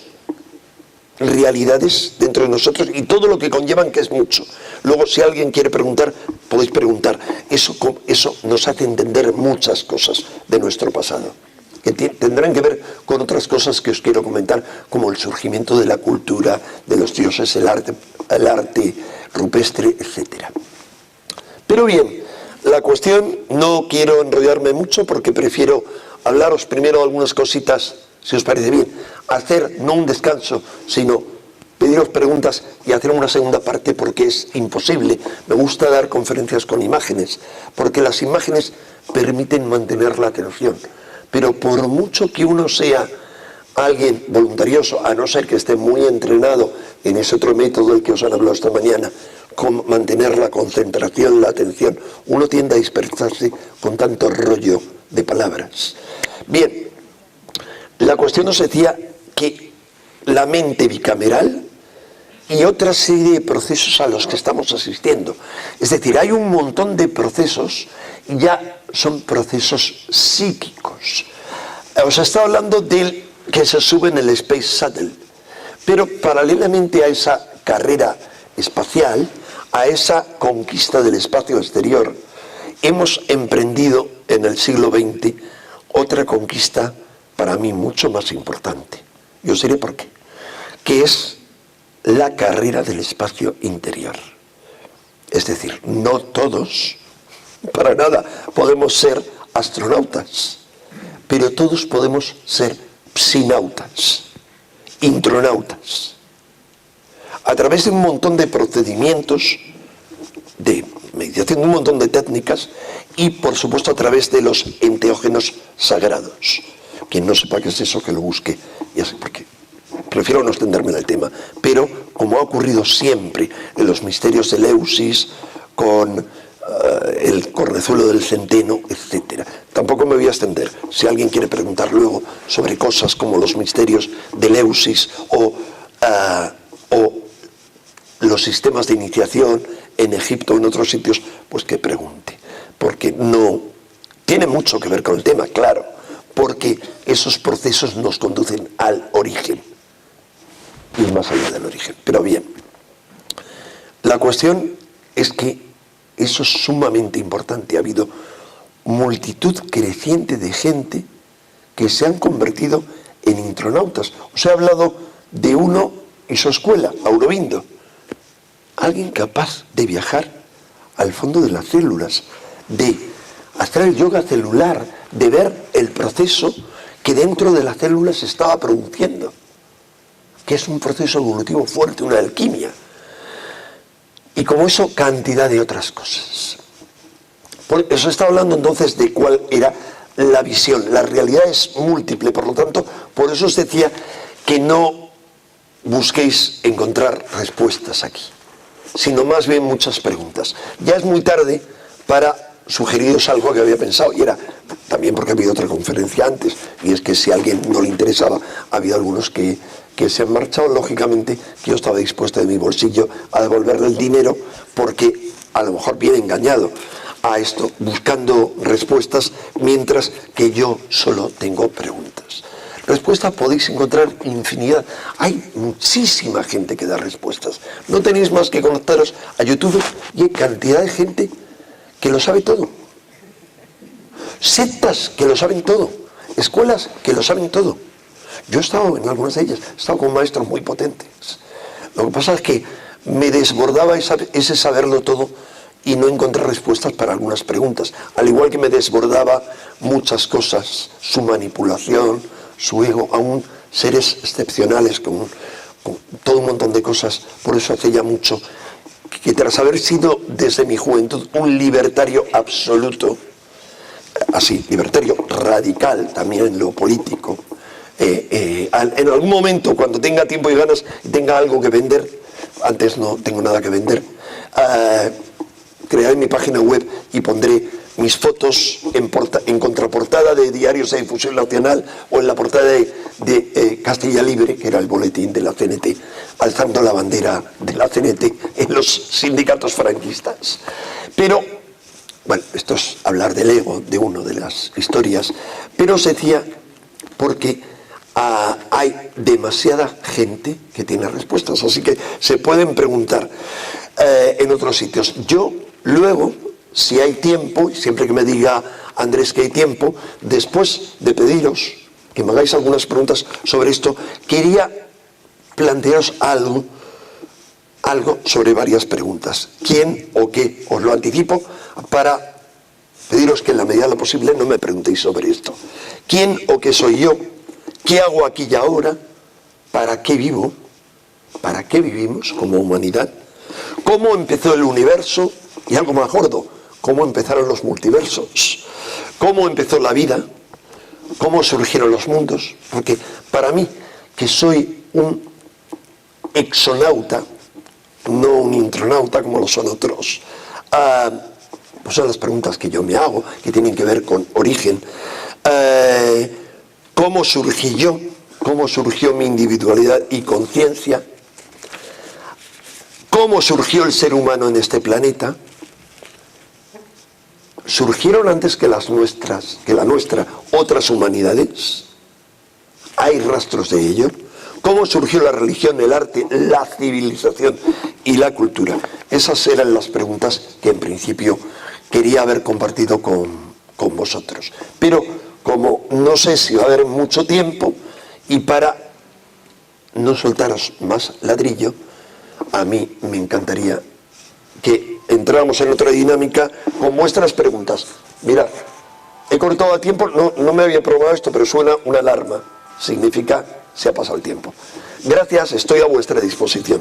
realidades dentro de nosotros y todo lo que conllevan, que es mucho. Luego, si alguien quiere preguntar, podéis preguntar. Eso nos hace entender muchas cosas de nuestro pasado, que tendrán que ver con otras cosas que os quiero comentar, como el surgimiento de la cultura, de los dioses, el arte rupestre, etc. Pero bien, la cuestión, no quiero enrollarme mucho porque prefiero hablaros primero algunas cositas, si os parece bien, hacer no un descanso, sino pediros preguntas y hacer una segunda parte porque es imposible. Me gusta dar conferencias con imágenes, porque las imágenes permiten mantener la atención. Pero por mucho que uno sea alguien voluntarioso, a no ser que esté muy entrenado en ese otro método del que os han hablado esta mañana, con mantener la concentración, la atención, uno tiende a dispersarse con tanto rollo de palabras. Bien, la cuestión nos decía que la mente bicameral y otra serie de procesos a los que estamos asistiendo. Es decir, hay un montón de procesos, ya son procesos psíquicos. Os he estado hablando del que se sube en el Space Shuttle, pero paralelamente a esa carrera espacial, a esa conquista del espacio exterior, hemos emprendido en el siglo XX otra conquista para mí mucho más importante. Y os diré por qué. Que es la carrera del espacio interior. Es decir, no todos, para nada, podemos ser astronautas, pero todos podemos ser psinautas, intronautas. A través de un montón de procedimientos, de meditación, de un montón de técnicas y, por supuesto, a través de los enteógenos sagrados. Quien no sepa qué es eso, que lo busque, ya sé por qué. Prefiero no extenderme en el tema, pero como ha ocurrido siempre en los misterios de Eleusis, con el cornezuelo del centeno, etc. Tampoco me voy a extender. Si alguien quiere preguntar luego sobre cosas como los misterios de Eleusis o los sistemas de iniciación en Egipto o en otros sitios, pues que pregunte. Porque no tiene mucho que ver con el tema, claro, porque esos procesos nos conducen al origen. Y más allá del origen. Pero bien, la cuestión es que eso es sumamente importante. Ha habido multitud creciente de gente que se han convertido en intronautas. Os he hablado de uno y su escuela, Aurobindo. Alguien capaz de viajar al fondo de las células, de hacer el yoga celular, de ver el proceso que dentro de las células se estaba produciendo, que es un proceso evolutivo fuerte, una alquimia. Y como eso, cantidad de otras cosas. Por eso está hablando entonces de cuál era la visión. La realidad es múltiple, por lo tanto, por eso os decía que no busquéis encontrar respuestas aquí, sino más bien muchas preguntas. Ya es muy tarde para sugeriros algo que había pensado, y era también porque ha habido otra conferencia antes, y es que si a alguien no le interesaba, ha habido algunos que se han marchado. Lógicamente yo estaba dispuesto de mi bolsillo a devolverle el dinero, porque a lo mejor viene engañado a esto, buscando respuestas, mientras que yo solo tengo preguntas. Respuestas podéis encontrar infinidad. Hay muchísima gente que da respuestas. No tenéis más que conectaros a YouTube y hay cantidad de gente que lo sabe todo. Sectas que lo saben todo. Escuelas que lo saben todo. Yo he estado en algunas de ellas, he estado con maestros muy potentes. Lo que pasa es que me desbordaba ese saberlo todo y no encontré respuestas para algunas preguntas. Al igual que me desbordaba muchas cosas, su manipulación, su ego, aún seres excepcionales con todo un montón de cosas. Por eso hace ya mucho que, tras haber sido desde mi juventud un libertario absoluto, así, libertario radical también en lo político, en algún momento, cuando tenga tiempo y ganas y tenga algo que vender, antes no tengo nada que vender, crearé mi página web y pondré mis fotos en contraportada de diarios de difusión nacional o en la portada de Castilla Libre, que era el boletín de la CNT, alzando la bandera de la CNT en los sindicatos franquistas. Pero, bueno, esto es hablar del ego de uno de las historias, pero os decía porque hay demasiada gente que tiene respuestas, así que se pueden preguntar en otros sitios. Yo luego si hay tiempo, y siempre que me diga Andrés que hay tiempo, después de pediros que me hagáis algunas preguntas sobre esto, quería plantearos algo sobre varias preguntas. ¿Quién o qué? Os lo anticipo para pediros que en la medida de lo posible no me preguntéis sobre esto. ¿Quién o qué soy yo? ¿Qué hago aquí y ahora? ¿Para qué vivo? ¿Para qué vivimos como humanidad? ¿Cómo empezó el universo? Y algo más gordo, ¿cómo empezaron los multiversos? ¿Cómo empezó la vida? ¿Cómo surgieron los mundos? Porque para mí, que soy un exonauta, no un intronauta como lo son otros, pues son las preguntas que yo me hago, que tienen que ver con origen. ¿Cómo surgí yo? ¿Cómo surgió mi individualidad y conciencia? ¿Cómo surgió el ser humano en este planeta? ¿Surgieron antes que la nuestra, otras humanidades? ¿Hay rastros de ello? ¿Cómo surgió la religión, el arte, la civilización y la cultura? Esas eran las preguntas que en principio quería haber compartido con vosotros. Pero como no sé si va a haber mucho tiempo, y para no soltaros más ladrillo, a mí me encantaría que entráramos en otra dinámica con vuestras preguntas. Mirad, he cortado a tiempo, no me había probado esto, pero suena una alarma. Significa, se ha pasado el tiempo. Gracias, estoy a vuestra disposición.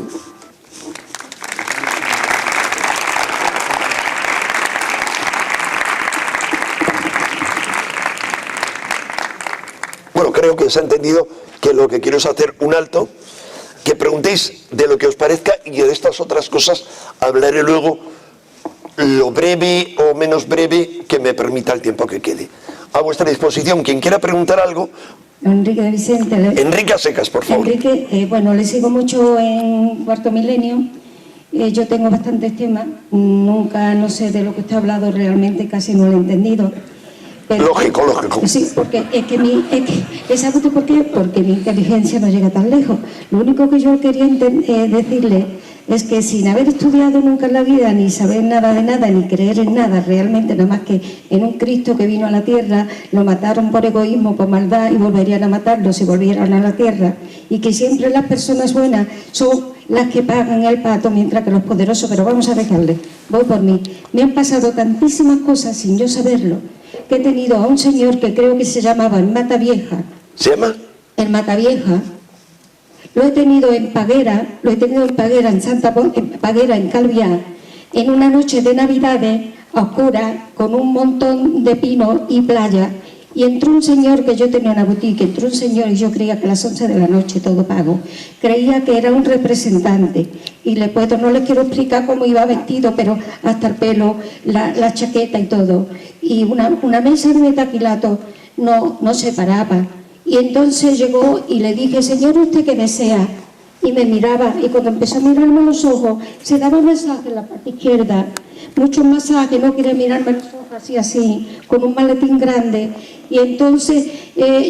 Bueno, creo que se ha entendido que lo que quiero es hacer un alto, que preguntéis de lo que os parezca, y de estas otras cosas hablaré luego lo breve o menos breve que me permita el tiempo que quede. A vuestra disposición, quien quiera preguntar algo. Enrique de Vicente. Enrique a secas, por favor. Enrique, bueno, le sigo mucho en Cuarto Milenio. Yo tengo bastantes temas. Nunca, no sé de lo que usted ha hablado realmente, casi no lo he entendido. Pero, lógico. Sí, porque ¿sabe usted por qué? Porque mi inteligencia no llega tan lejos. Lo único que yo quería decirle es que sin haber estudiado nunca en la vida, ni saber nada de nada, ni creer en nada realmente, nada más que en un Cristo que vino a la tierra, lo mataron por egoísmo, por maldad, y volverían a matarlo si volvieran a la tierra, y que siempre las personas buenas son las que pagan el pato, mientras que los poderosos, pero vamos a dejarle, voy por mí. Me han pasado tantísimas cosas sin yo saberlo, que he tenido a un señor que creo que se llamaba el Matavieja. ¿Se llama? El Matavieja. Lo he tenido en Paguera, en Paguera, en Calviá, en una noche de Navidades oscura, con un montón de pino y playa, y entró un señor, que yo tenía una boutique, entró un señor y yo creía que a las 11 de la noche todo pago, creía que era un representante, y no les quiero explicar cómo iba vestido, pero hasta el pelo, la chaqueta y todo, y una mesa de metaquilato no se paraba. Y entonces llegó y le dije, señor, ¿usted qué desea? Y me miraba, y cuando empezó a mirarme los ojos, se daba un masaje en la parte izquierda, muchos masajes, no quería mirarme los ojos así, con un maletín grande. Y entonces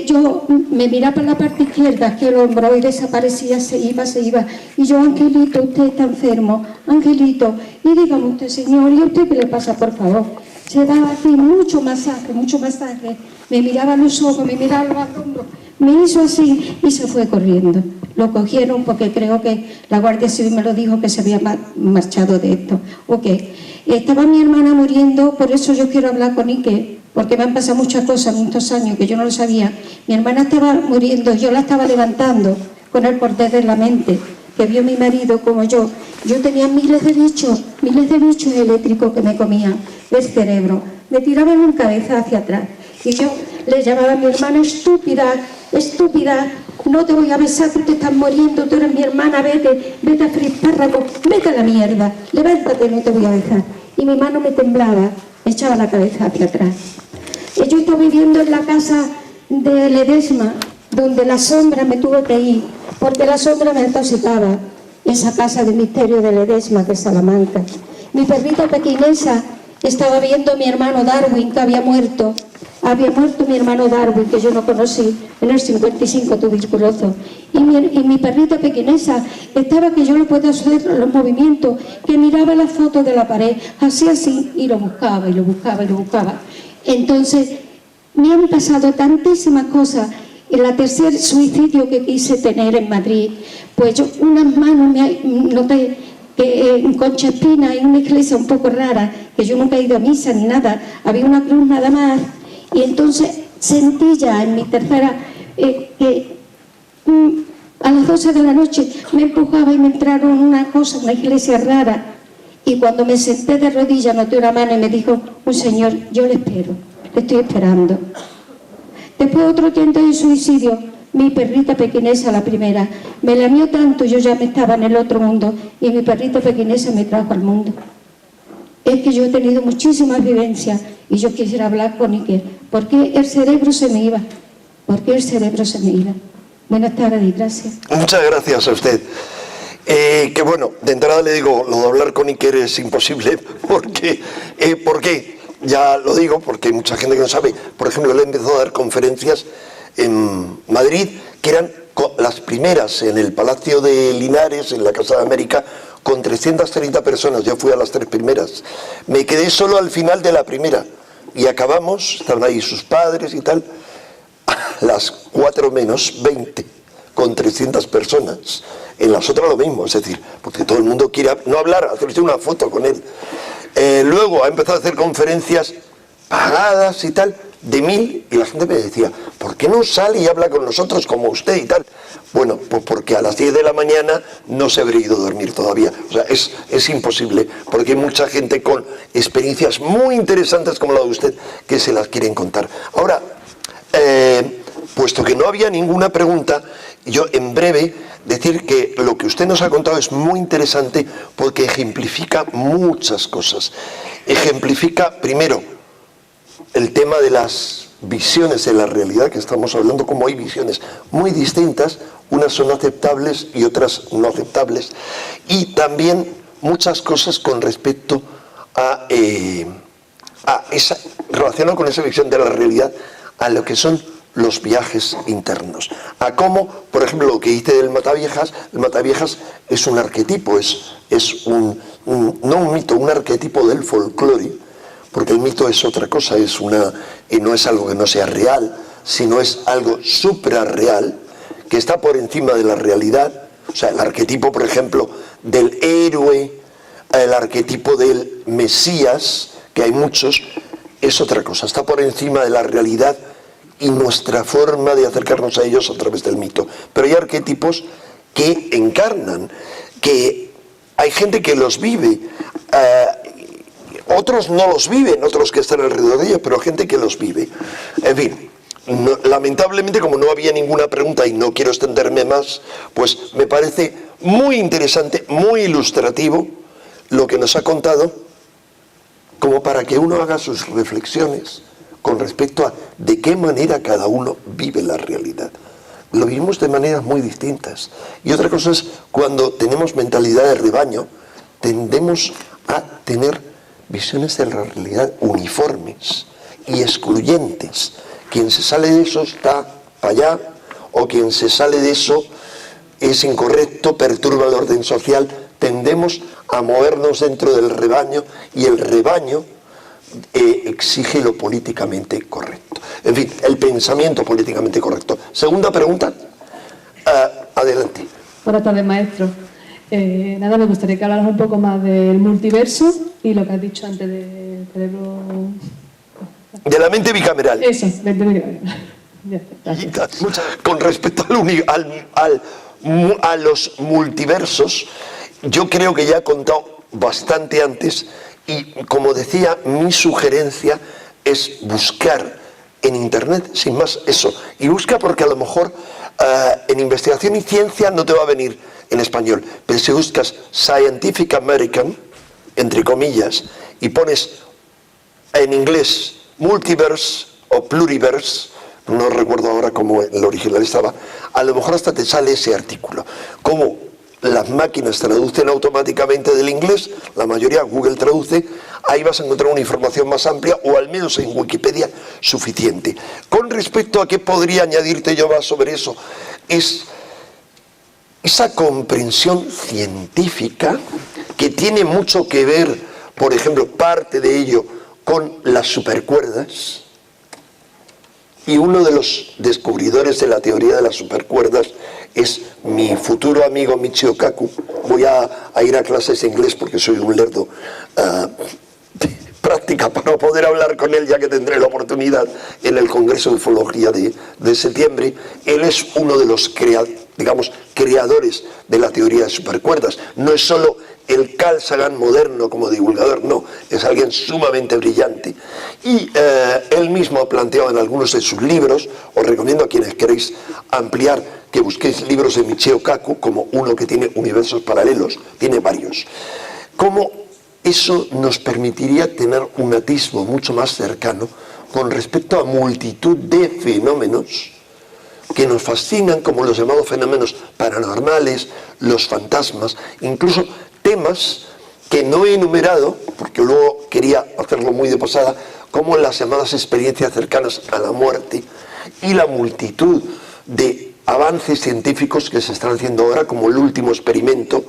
yo me miraba en la parte izquierda, que el hombro, y desaparecía, se iba. Y yo, Angelito, usted está enfermo, Angelito, y dígame usted, señor, ¿y a usted qué le pasa, por favor? Se daba aquí mucho masaje. Me miraba los ojos, me miraba los hombros, me hizo así y se fue corriendo. Lo cogieron porque creo que la Guardia Civil me lo dijo, que se había marchado de esto. Estaba mi hermana muriendo, por eso yo quiero hablar con Ike, porque me han pasado muchas cosas en estos años que yo no lo sabía. Mi hermana estaba muriendo, yo la estaba levantando con el poder de la mente, que vio mi marido como yo. Yo tenía miles de bichos eléctricos que me comían el cerebro. Me tiraban en cabeza hacia atrás. Y yo le llamaba a mi hermana, estúpida, no te voy a besar, tú te estás muriendo, tú eres mi hermana, vete a frispárrago, vete a la mierda, levántate, no te voy a besar. Y mi mano me temblaba, me echaba la cabeza hacia atrás. Y yo estaba viviendo en la casa de Ledesma, donde la sombra me tuvo que ir, porque la sombra me intoxicaba. Esa casa de misterio de Ledesma, de Salamanca. Mi perrita pequinesa estaba viendo a mi hermano Darwin, que había muerto había muerto mi hermano Darwin, que yo no conocí, en el 55, tuberculoso. Y mi perrita pequeñesa estaba, que yo lo puedo hacer los movimientos, que miraba la foto de la pared, hacía así, y lo buscaba, y lo buscaba, y lo buscaba. Entonces, me han pasado tantísimas cosas. En el tercer suicidio que quise tener en Madrid, pues yo unas manos me noté que en Concha Espina hay una iglesia un poco rara, que yo nunca he ido a misa ni nada, había una cruz nada más, y entonces sentí ya en mi tercera que a las 12 de la noche me empujaba y me entraron una cosa, una iglesia rara, y cuando me senté de rodillas noté una mano y me dijo: un señor, yo le espero, le estoy esperando. Después otro intento de suicidio, mi perrita pequinesa, la primera, me lamió tanto, yo ya me estaba en el otro mundo, y mi perrita pequinesa me trajo al mundo. Es que yo he tenido muchísimas vivencias y yo quisiera hablar con Iker, porque el cerebro se me iba, porque el cerebro se me iba. Buenas tardes y gracias. Muchas gracias a usted. Que bueno, de entrada le digo, lo de hablar con Iker es imposible, porque, ¿por qué? Ya lo digo porque hay mucha gente que no sabe. Por ejemplo, él empezó a dar conferencias en Madrid, que eran las primeras en el Palacio de Linares, en la Casa de América, con 330 personas. Yo fui a las 3 primeras. Me quedé solo al final de la primera y acabamos, estaban ahí sus padres y tal, a las 4 menos 20, con 300 personas. En las otras lo mismo, es decir, porque todo el mundo quiere no hablar, hacerse una foto con él. Luego ha empezado a hacer conferencias pagadas y tal, de 1000, y la gente me decía: ¿por qué no sale y habla con nosotros como usted y tal? Bueno, pues porque a las 10 de la mañana no se habría ido a dormir todavía. O sea, es imposible, porque hay mucha gente con experiencias muy interesantes como la de usted que se las quieren contar. Ahora, puesto que no había ninguna pregunta, yo en breve decir que lo que usted nos ha contado es muy interesante porque ejemplifica muchas cosas. Ejemplifica, primero, el tema de las visiones de la realidad que estamos hablando, como hay visiones muy distintas, unas son aceptables y otras no aceptables, y también muchas cosas con respecto a esa, relacionado con esa visión de la realidad, a lo que son los viajes internos, a cómo, por ejemplo, lo que dice del Mataviejas. El Mataviejas es un arquetipo, es no un mito, un arquetipo del folclore, porque el mito es otra cosa, y no es algo que no sea real, sino es algo suprarreal, que está por encima de la realidad. O sea, el arquetipo, por ejemplo, del héroe, el arquetipo del Mesías, que hay muchos, es otra cosa, está por encima de la realidad y nuestra forma de acercarnos a ellos a través del mito. Pero hay arquetipos que encarnan, que hay gente que los vive, otros no los viven, otros que están alrededor de ellos, pero gente que los vive. En fin, lamentablemente, como no había ninguna pregunta y no quiero extenderme más, pues me parece muy interesante, muy ilustrativo lo que nos ha contado, como para que uno haga sus reflexiones con respecto a de qué manera cada uno vive la realidad. Lo vivimos de maneras muy distintas. Y otra cosa es, cuando tenemos mentalidad de rebaño, tendemos a tener visiones de la realidad uniformes y excluyentes. Quien se sale de eso está para allá, o quien se sale de eso es incorrecto, perturba el orden social. Tendemos a movernos dentro del rebaño, y el rebaño exige lo políticamente correcto. En fin, el pensamiento políticamente correcto. Segunda pregunta. Adelante. Buenas tardes, maestro. Nada, me gustaría que hablaras un poco más del multiverso y lo que has dicho antes del cerebro... De la mente bicameral. Eso, mente bicameral. Ya, gracias. Con respecto a los multiversos, yo creo que ya he contado bastante antes, y como decía, mi sugerencia es buscar en internet, sin más, eso. Y busca, porque a lo mejor en investigación y ciencia no te va a venir en español, pero si buscas Scientific American, entre comillas, y pones en inglés multiverse o pluriverse, no recuerdo ahora cómo el original estaba, a lo mejor hasta te sale ese artículo. Como las máquinas traducen automáticamente del inglés, la mayoría Google traduce, ahí vas a encontrar una información más amplia, o al menos en Wikipedia, suficiente. Con respecto a qué podría añadirte yo más sobre eso, es esa comprensión científica que tiene mucho que ver, por ejemplo, parte de ello con las supercuerdas. Y uno de los descubridores de la teoría de las supercuerdas es mi futuro amigo Michio Kaku. Voy a ir a clases de inglés porque soy un lerdo práctica para poder hablar con él, ya que tendré la oportunidad en el Congreso de Ufología de septiembre. Él es uno de los creadores de la teoría de supercuerdas. No es solo el Carl Sagan moderno como divulgador, no, es alguien sumamente brillante. Y él mismo ha planteado en algunos de sus libros, os recomiendo a quienes queréis ampliar que busquéis libros de Michio Kaku, como uno que tiene universos paralelos, tiene varios, como eso nos permitiría tener un atisbo mucho más cercano con respecto a multitud de fenómenos que nos fascinan, como los llamados fenómenos paranormales, los fantasmas, incluso temas que no he enumerado, porque luego quería hacerlo muy de pasada, como las llamadas experiencias cercanas a la muerte y la multitud de avances científicos que se están haciendo ahora, como el último experimento,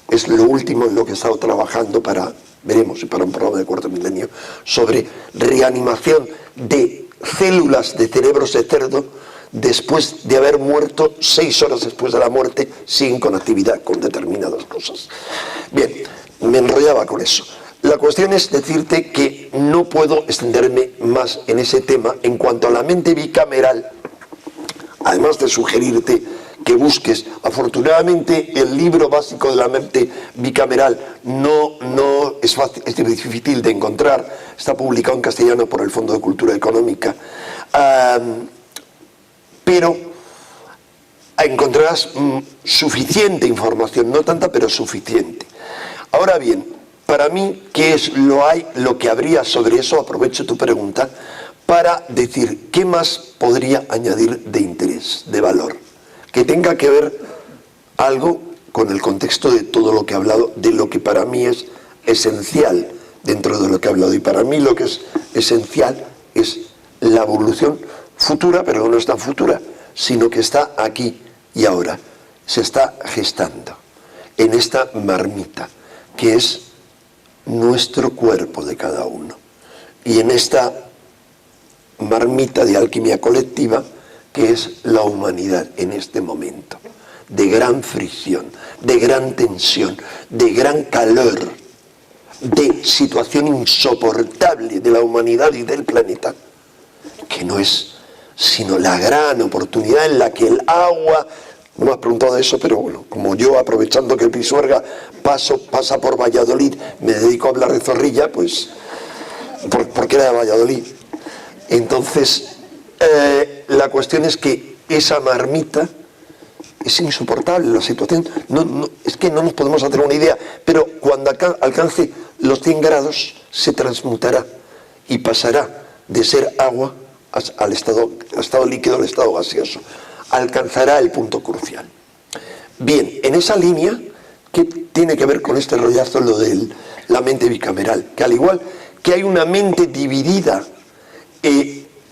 es lo último en lo que he estado trabajando para, veremos, para un programa de Cuarto Milenio, sobre reanimación de células de cerebros de cerdo después de haber muerto 6 horas después de la muerte, sin conectividad con determinadas cosas. Bien, me enrollaba con eso. La cuestión es decirte que no puedo extenderme más en ese tema en cuanto a la mente bicameral, además de sugerirte que busques. Afortunadamente el libro básico de la mente bicameral no es fácil, es difícil de encontrar, está publicado en castellano por el Fondo de Cultura Económica, pero encontrarás suficiente información, no tanta pero suficiente. Ahora bien, para mí, ¿qué es lo que habría sobre eso? Aprovecho tu pregunta para decir qué más podría añadir de interés, de valor, que tenga que ver algo con el contexto de todo lo que he hablado, de lo que para mí es esencial dentro de lo que he hablado. Y para mí lo que es esencial es la evolución futura, pero no es tan futura, sino que está aquí y ahora, se está gestando en esta marmita, que es nuestro cuerpo de cada uno. Y en esta marmita de alquimia colectiva, que es la humanidad en este momento, de gran fricción, de gran tensión, de gran calor, de situación insoportable de la humanidad y del planeta, que no es sino la gran oportunidad en la que el agua, no me has preguntado de eso, pero bueno, como yo, aprovechando que el Pisuerga pasa por Valladolid, me dedico a hablar de Zorrilla, pues, porque era de Valladolid. Entonces, la cuestión es que esa marmita es insoportable, la situación, es que no nos podemos hacer una idea, pero cuando alcance los 100 grados se transmutará y pasará de ser agua al estado líquido, al estado gaseoso. Alcanzará el punto crucial. Bien, en esa línea, ¿qué tiene que ver con este rollazo lo de la mente bicameral? Que al igual que hay una mente dividida,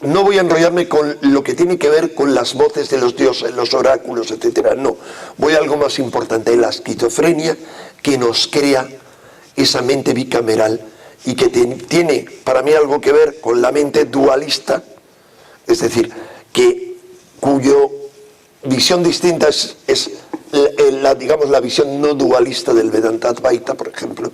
no voy a enrollarme con lo que tiene que ver con las voces de los dioses, los oráculos, etcétera. No, voy a algo más importante, la esquizofrenia que nos crea esa mente bicameral y que tiene para mí algo que ver con la mente dualista, es decir, cuyo visión distinta es la visión no dualista del Vedanta Advaita, por ejemplo.